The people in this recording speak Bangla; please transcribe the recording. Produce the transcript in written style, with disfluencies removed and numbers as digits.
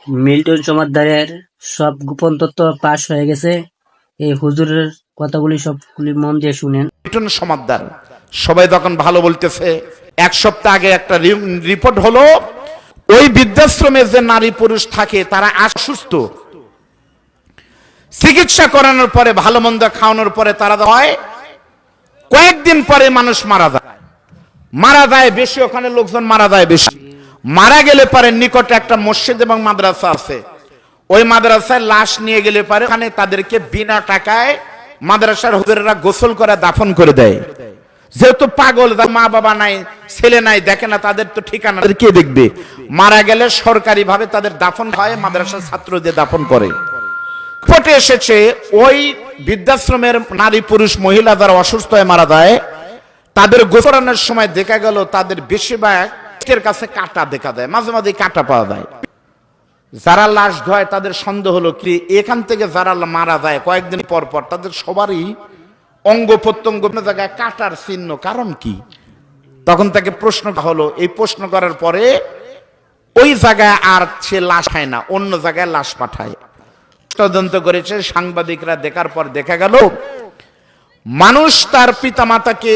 মিল্টন সমাদ্দারের সব গোপন তথ্য ফাঁস হয়ে গেছে। এই হুজুরের কথাগুলি সবগুলি মন দিয়ে শুনেন। মিল্টন সমাদ্দার সবাই তখন ভালো বলতেছে। এক সপ্তাহ আগে একটা রিপোর্ট হলো, ওই বৃদ্ধাশ্রমে যে নারী পুরুষ থাকে তারা অসুস্থ, চিকিৎসা করানোর পরে ভালো মন্দ খাওয়ানোর পরে তারা হয় কয়েকদিন পরে মানুষ মারা যায় বেশি, ওখানে লোকজন মারা যায় বেশি। মারা গেলে পারে নিকটে একটা মসজিদ এবং মাদ্রাসা আছে, ওই মাদ্রাসায় লাশ নিয়ে গেলে পারে ওখানে তাদেরকে বিনা টাকায় মাদ্রাসার হুজুরেরা গোসল করে দাফন করে দেয়। যেহেতু পাগল, মা বাবা নাই, ছেলে নাই, দেখে না, তাদের তো ঠিকানা কে দেখবে। মারা গেলে সরকারি ভাবে তাদের দাফন হয়, মাদ্রাসার ছাত্রদের দাফন করে। রিপোর্টে এসেছে ওই বৃদ্ধাশ্রমের নারী পুরুষ মহিলা যারা অসুস্থ হয়ে মারা যায়, তাদের গোসলানোর সময় দেখা গেল তাদের বেশিরভাগ কাছে কাঁটা দেখা যায়, মাঝে মাঝে কাঁটা পাওয়া যায়। যারা লাশ ধোয় তাদের সন্দেহ হলো কি এখান থেকে যারা মারা যায় কয়েকদিন পর পর তাদের সবারই অঙ্গ প্রত্যঙ্গ জায়গায় কাটার চিহ্ন, কারণ কি? তখন তাকে প্রশ্ন হলো, এই প্রশ্ন করার পরে ওই জায়গায় আর সে লাশ হয় না, অন্য জায়গায় লাশ পাঠায়। তদন্ত করেছে সাংবাদিকরা, দেখার পর দেখা গেল মানুষ তার পিতামাতাকে